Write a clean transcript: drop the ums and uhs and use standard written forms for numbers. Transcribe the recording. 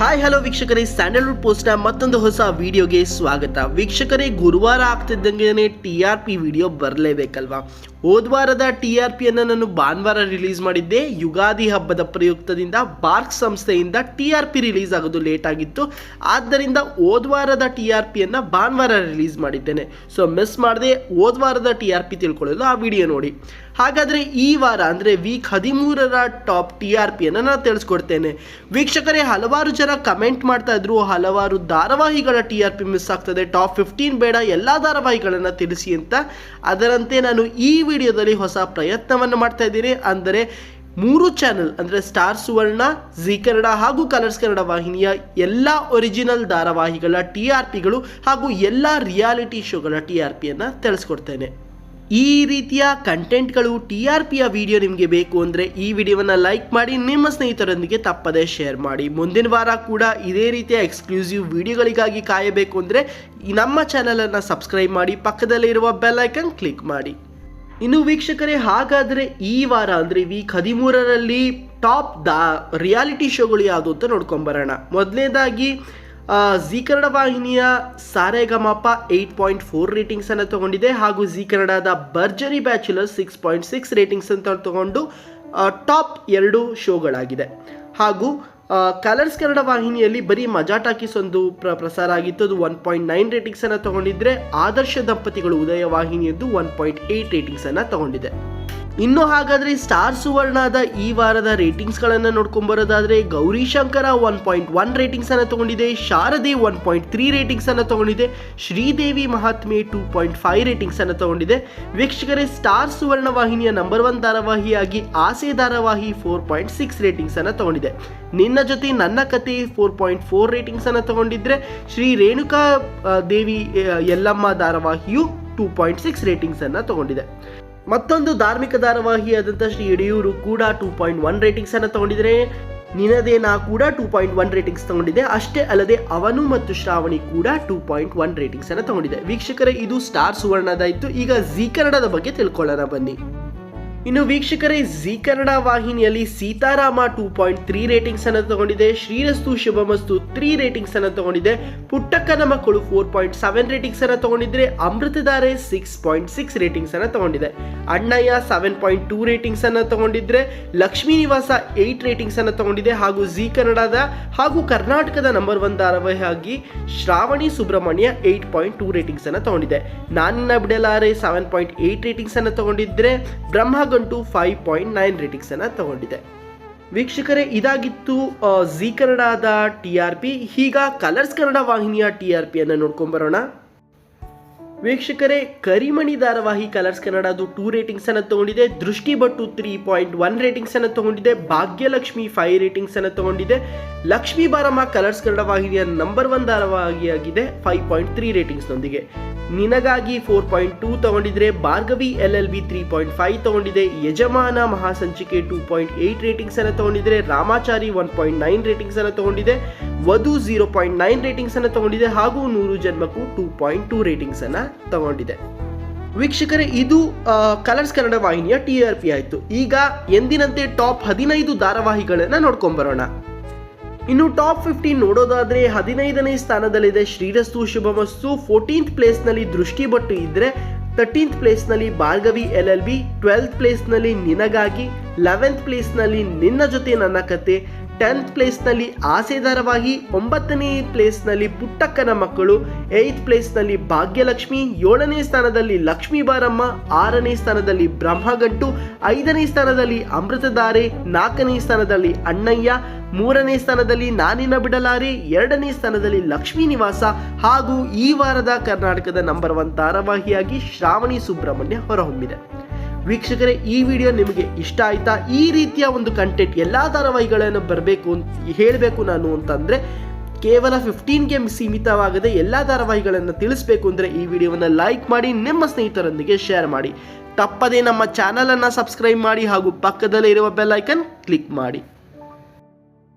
Hi hello ವೀಕ್ಷಕರೇ, Sandalwood ಪೋಸ್ಟ್ನ ಮತ್ತೊಂದು ಹೊಸ ವಿಡಿಯೋಗೆ ಸ್ವಾಗತ. ವೀಕ್ಷಕರೇ, ಗುರುವಾರ ಆಗ್ತಿದ್ದಂಗೆ TRP ವಿಡಿಯೋ ಬರಲೇಬೇಕಲ್ವಾ? ಹೋದ್ವಾರದ TRPಯನ್ನು ನಾನು ಭಾನುವಾರ ರಿಲೀಸ್ ಮಾಡಿದ್ದೆ. ಯುಗಾದಿ ಹಬ್ಬದ ಪ್ರಯುಕ್ತದಿಂದ ಬಾರ್ಕ್ ಸಂಸ್ಥೆಯಿಂದ TRP ರಿಲೀಸ್ ಆಗೋದು ಲೇಟ್ ಆಗಿತ್ತು. ಆದ್ದರಿಂದ ಹೋದ್ವಾರದ TRPಯನ್ನು ಭಾನುವಾರ ರಿಲೀಸ್ ಮಾಡಿದ್ದೇನೆ. ಸೊ ಮಿಸ್ ಮಾಡದೆ ಹೋದ್ವಾರದ TRP ತಿಳ್ಕೊಳ್ಳಲು ಆ ವಿಡಿಯೋ ನೋಡಿ. ಹಾಗಾದರೆ ಈ ವಾರ ಅಂದರೆ ವೀಕ್ 13ರ ಟಾಪ್ TRPಯನ್ನು ನಾನು ತಿಳಿಸ್ಕೊಡ್ತೇನೆ. ವೀಕ್ಷಕರೇ, ಹಲವಾರು ಜನ ಕಮೆಂಟ್ ಮಾಡ್ತಾ ಇದ್ರು, ಹಲವಾರು ಧಾರಾವಾಹಿಗಳ TRP ಮಿಸ್ ಆಗ್ತದೆ, ಟಾಪ್ 15 ಬೇಡ, ಎಲ್ಲ ಧಾರಾವಾಹಿಗಳನ್ನು ತಿಳಿಸಿ ಅಂತ. ಅದರಂತೆ ನಾನು ಈ ವಿಡಿಯೋದಲ್ಲಿ ಹೊಸ ಪ್ರಯತ್ನವನ್ನು ಮಾಡ್ತಾ ಇದ್ದೀನಿ. ಅಂದರೆ 3 ಚಾನೆಲ್ ಅಂದರೆ ಸ್ಟಾರ್ ಸುವರ್ಣ, ಜಿ ಕನ್ನಡ ಹಾಗೂ ಕಲರ್ಸ್ ಕನ್ನಡ ವಾಹಿನಿಯ ಎಲ್ಲ ಒರಿಜಿನಲ್ ಧಾರಾವಾಹಿಗಳ TRPಗಳು ಹಾಗೂ ಎಲ್ಲ ರಿಯಾಲಿಟಿ ಶೋಗಳ TRPಯನ್ನು ತಿಳಿಸ್ಕೊಡ್ತೇನೆ. ಈ ರೀತಿಯ ಕಂಟೆಂಟ್ಗಳು TRPಯ ವಿಡಿಯೋ ನಿಮಗೆ ಬೇಕು ಅಂದರೆ ಈ ವಿಡಿಯೋವನ್ನು ಲೈಕ್ ಮಾಡಿ, ನಿಮ್ಮ ಸ್ನೇಹಿತರೊಂದಿಗೆ ತಪ್ಪದೇ ಶೇರ್ ಮಾಡಿ. ಮುಂದಿನ ವಾರ ಕೂಡ ಇದೇ ರೀತಿಯ ಎಕ್ಸ್ಕ್ಲೂಸಿವ್ ವಿಡಿಯೋಗಳಿಗಾಗಿ ಕಾಯಬೇಕು ಅಂದರೆ ನಮ್ಮ ಚಾನಲನ್ನು ಸಬ್ಸ್ಕ್ರೈಬ್ ಮಾಡಿ, ಪಕ್ಕದಲ್ಲಿರುವ ಬೆಲ್ ಐಕನ್ ಕ್ಲಿಕ್ ಮಾಡಿ. ಇನ್ನು ವೀಕ್ಷಕರೇ, ಹಾಗಾದರೆ ಈ ವಾರ ಅಂದರೆ ವೀಕ್ 13ರಲ್ಲಿ ಟಾಪ್ ರಿಯಾಲಿಟಿ ಶೋಗಳು ಯಾವುದು ಅಂತ ನೋಡ್ಕೊಂಬರೋಣ. ಮೊದಲನೇದಾಗಿ ಜಿ ಕನ್ನಡ ವಾಹಿನಿಯ ಸಾರೆಗಮಪ 8.4 ರೇಟಿಂಗ್ಸನ್ನು ತೊಗೊಂಡಿದೆ ಹಾಗೂ ಜಿ ಕನ್ನಡದ ಭರ್ಜರಿ ಬ್ಯಾಚುಲರ್ 6.6 ರೇಟಿಂಗ್ಸ್ ಅಂತ ತಗೊಂಡು ಟಾಪ್ 2 ಶೋಗಳಾಗಿದೆ. ಹಾಗೂ ಕಲರ್ಸ್ ಕನ್ನಡ ವಾಹಿನಿಯಲ್ಲಿ ಬರೀ ಮಜಾ ಟಾಕೀಸ್ ಒಂದು ಪ್ರಸಾರ ಆಗಿತ್ತು, ಅದು 1.9 ರೇಟಿಂಗ್ಸನ್ನು ತೊಗೊಂಡಿದ್ರೆ ಆದರ್ಶ ದಂಪತಿಗಳು ಉದಯ ವಾಹಿನಿಯದ್ದು 1.8 ರೇಟಿಂಗ್ಸನ್ನು ತೊಗೊಂಡಿದೆ. ಇನ್ನು ಹಾಗಾದರೆ ಸ್ಟಾರ್ ಸುವರ್ಣದ ಈ ವಾರದ ರೇಟಿಂಗ್ಸ್ಗಳನ್ನು ನೋಡ್ಕೊಂಬರೋದಾದರೆ ಗೌರಿ ಶಂಕರ 1.1 ರೇಟಿಂಗ್ಸನ್ನು ತೊಗೊಂಡಿದೆ, ಶಾರದೆ 1.3 ರೇಟಿಂಗ್ಸನ್ನು ತೊಗೊಂಡಿದೆ, ಶ್ರೀದೇವಿ ಮಹಾತ್ಮೆ 2.5 ರೇಟಿಂಗ್ಸನ್ನು ತೊಗೊಂಡಿದೆ. ವೀಕ್ಷಕರೇ, ಸ್ಟಾರ್ ಸುವರ್ಣ ವಾಹಿನಿಯ ನಂಬರ್ 1 ಧಾರಾವಾಹಿಯಾಗಿ ಆಸೆ ಧಾರಾವಾಹಿ 4.6 ರೇಟಿಂಗ್ಸನ್ನು ತೊಗೊಂಡಿದೆ. ನಿನ್ನ ಜೊತೆ ನನ್ನ ಕತೆ 4.4 ರೇಟಿಂಗ್ಸನ್ನು ತೊಗೊಂಡಿದ್ರೆ ಶ್ರೀ ರೇಣುಕಾ ದೇವಿ ಯಲ್ಲಮ್ಮ ಧಾರಾವಾಹಿಯು 2.6 ರೇಟಿಂಗ್ಸನ್ನು ತೊಗೊಂಡಿದೆ. ಮತ್ತೊಂದು ಧಾರ್ಮಿಕ ಧಾರಾವಾಹಿಯಾದಂಥ ಶ್ರೀ ಯಡಿಯೂರು ಕೂಡ 2.1 ರೇಟಿಂಗ್ಸನ್ನು ತೊಗೊಂಡಿದ್ರೆ, ನಿನದೇನಾ ಕೂಡ 2.1 ರೇಟಿಂಗ್ಸ್ ತೊಗೊಂಡಿದೆ. ಅಷ್ಟೇ ಅಲ್ಲದೆ ಅವನು ಮತ್ತು ಶ್ರಾವಣಿ ಕೂಡ 2.1 ರೇಟಿಂಗ್ಸನ್ನು ತೊಗೊಂಡಿದೆ. ವೀಕ್ಷಕರೇ, ಇದು ಸ್ಟಾರ್ ಸುವರ್ಣದಾಯಿತು. ಈಗ ಜಿ ಕನ್ನಡದ ಬಗ್ಗೆ ತಿಳ್ಕೊಳ್ಳೋಣ ಬನ್ನಿ. ಇನ್ನು ವೀಕ್ಷಕರೇ, ಜಿ ಕನ್ನಡ ವಾಹಿನಿಯಲ್ಲಿ ಸೀತಾರಾಮ 2.3 ರೇಟಿಂಗ್ಸನ್ನು ತೊಗೊಂಡಿದೆ, ಶ್ರೀರಸ್ತು ಶುಭಮಸ್ತು 3 ರೇಟಿಂಗ್ಸನ್ನು ತೊಗೊಂಡಿದೆ, ಪುಟ್ಟಕ್ಕನ ಮಕ್ಕಳು 4.7 ರೇಟಿಂಗ್ಸನ್ನು ತೊಗೊಂಡಿದ್ರೆ, ಅಮೃತಧಾರೆ 6.6 ರೇಟಿಂಗ್ಸನ್ನು ತೊಗೊಂಡಿದೆ, ಅಣ್ಣಯ್ಯ 7.2 ರೇಟಿಂಗ್ಸನ್ನು ತೊಗೊಂಡಿದ್ರೆ, ಲಕ್ಷ್ಮೀ ನಿವಾಸ 8 ರೇಟಿಂಗ್ಸನ್ನು ತೊಗೊಂಡಿದೆ. ಹಾಗೂ ಜಿ ಕನ್ನಡದ ಹಾಗೂ ಕರ್ನಾಟಕದ ನಂಬರ್ 1 ಧಾರಾವಾಹಿಯಾಗಿ ಶ್ರಾವಣಿ ಸುಬ್ರಹ್ಮಣ್ಯ 8.2 ರೇಟಿಂಗ್ಸನ್ನು ತೊಗೊಂಡಿದೆ. ನಾನಿನ್ನ ಬಿಡಲಾರೆ 7.8 ರೇಟಿಂಗ್ಸನ್ನು ತೊಗೊಂಡಿದ್ರೆ, ಬ್ರಹ್ಮಗಂಟು 5.9 ರೇಟಿಂಗ್ಸನ್ನು ತಗೊಂಡಿದೆ. ವೀಕ್ಷಕರೇ, ಇದಾಗಿತ್ತು ಜಿ ಕನ್ನಡದ TRP. ಈಗ ಕಲರ್ಸ್ ಕನ್ನಡ ವಾಹಿನಿಯ TRPಯನ್ನು ನೋಡ್ಕೊಂಬರೋಣ. ವೀಕ್ಷಕರೇ, ಕರಿಮಣಿ ಧಾರಾವಾಹಿ ಕಲರ್ಸ್ ಕನ್ನಡದು 2 ರೇಟಿಂಗ್ಸನ್ನು ತಗೊಂಡಿದೆ, ದೃಷ್ಟಿ ಭಟ್ಟು 3.1 ರೇಟಿಂಗ್ಸನ್ನು ತಗೊಂಡಿದೆ, ಭಾಗ್ಯಲಕ್ಷ್ಮಿ 5 ರೇಟಿಂಗ್ಸನ್ನು ತಗೊಂಡಿದೆ, ಲಕ್ಷ್ಮೀ ಬಾರಮ್ಮ ಕಲರ್ಸ್ ಕನ್ನಡ ವಾಹಿನಿಯ ನಂಬರ್ 1 ಧಾರಾವಾಹಿಯಾಗಿದೆ 5.3 ರೇಟಿಂಗ್ಸ್ನೊಂದಿಗೆ. ನಿನಗಾಗಿ 4.2 ತಗೊಂಡಿದ್ರೆ, ಭಾರ್ಗವಿ LLB 3.5 ತಗೊಂಡಿದೆ, ಯಜಮಾನ ಮಹಾಸಂಚಿಕೆ 2.8 ರೇಟಿಂಗ್ಸನ್ನು ತಗೊಂಡಿದ್ರೆ, ರಾಮಾಚಾರಿ 1.9 ರೇಟಿಂಗ್ಸನ್ನು ತಗೊಂಡಿದೆ, ವಧು 0.9 ರೇಟಿಂಗ್ಸನ್ನು ತಗೊಂಡಿದೆ ಹಾಗೂ 100 ಜನ್ಮಕ್ಕೂ 2.2 ರೇಟಿಂಗ್ಸನ್ನು ತಗೊಂಡಿದೆ. ವೀಕ್ಷಕರೇ, ಇದು ಕಲರ್ಸ್ ಕನ್ನಡ ವಾಹಿನಿಯ TRP ಆಯಿತು. ಈಗ ಎಂದಿನಂತೆ ಟಾಪ್ 15 ಧಾರಾವಾಹಿಗಳನ್ನು ನೋಡ್ಕೊಂಬರೋಣ. ಇನ್ನು ಟಾಪ್ 15 ನೋಡೋದಾದರೆ 15ನೇ ಸ್ಥಾನದಲ್ಲಿದೆ ಶ್ರೀರಸ್ತು ಶುಭಮಸ್ತು, 14th ಪ್ಲೇಸ್ನಲ್ಲಿ ದೃಷ್ಟಿ ಭಟ್ಟು ಇದ್ದರೆ, 13th ಪ್ಲೇಸ್ನಲ್ಲಿ ಭಾರ್ಗವಿ LLB, 12th ಪ್ಲೇಸ್ನಲ್ಲಿ ನಿನಗಾಗಿ, 11th ಪ್ಲೇಸ್ನಲ್ಲಿ ನಿನ್ನ ಜೊತೆ ನನ್ನ ಕತೆ, 10th ಪ್ಲೇಸ್ನಲ್ಲಿ ಆಸೆ ಧಾರಾವಾಹಿ, 9ನೇ ಪ್ಲೇಸ್ನಲ್ಲಿ ಪುಟ್ಟಕ್ಕನ ಮಕ್ಕಳು, 8th ಪ್ಲೇಸ್ನಲ್ಲಿ ಭಾಗ್ಯಲಕ್ಷ್ಮಿ, 7ನೇ ಸ್ಥಾನದಲ್ಲಿ ಲಕ್ಷ್ಮೀ ಬಾರಮ್ಮ, 6ನೇ ಸ್ಥಾನದಲ್ಲಿ ಬ್ರಹ್ಮಗಂಟು, 5ನೇ ಸ್ಥಾನದಲ್ಲಿ ಅಮೃತಧಾರೆ, 4ನೇ ಸ್ಥಾನದಲ್ಲಿ ಅಣ್ಣಯ್ಯ, 3ನೇ ಸ್ಥಾನದಲ್ಲಿ ನಾನಿನ್ನ ಬಿಡಲಾರೆ, 2ನೇ ಸ್ಥಾನದಲ್ಲಿ ಲಕ್ಷ್ಮೀ ನಿವಾಸ ಹಾಗೂ ಈ ವಾರದ ಕರ್ನಾಟಕದ ನಂಬರ್ 1 ಧಾರಾವಾಹಿಯಾಗಿ ಶ್ರಾವಣಿ ಸುಬ್ರಹ್ಮಣ್ಯ ಹೊರಹೊಮ್ಮಿದೆ. ವೀಕ್ಷಕರೇ, ಈ ವಿಡಿಯೋ ನಿಮಗೆ ಇಷ್ಟ ಆಯ್ತಾ? ಈ ರೀತಿಯ ಒಂದು ಕಂಟೆಂಟ್ ಎಲ್ಲ ಧಾರಾವಾಹಿಗಳನ್ನು ಬರಬೇಕು ಅಂತ ಹೇಳಬೇಕು ನಾನು ಅಂತಂದರೆ, ಕೇವಲ 15ಗೆ ಸೀಮಿತವಾಗದೆ ಎಲ್ಲ ಧಾರಾವಾಹಿಗಳನ್ನು ತಿಳಿಸ್ಬೇಕು ಅಂದರೆ ಈ ವಿಡಿಯೋವನ್ನು ಲೈಕ್ ಮಾಡಿ, ನಿಮ್ಮ ಸ್ನೇಹಿತರೊಂದಿಗೆ ಶೇರ್ ಮಾಡಿ. ತಪ್ಪದೇ ನಮ್ಮ ಚಾನಲನ್ನು ಸಬ್ಸ್ಕ್ರೈಬ್ ಮಾಡಿ ಹಾಗೂ ಪಕ್ಕದಲ್ಲೇ ಇರುವ ಬೆಲ್ ಐಕನ್ ಕ್ಲಿಕ್ ಮಾಡಿ.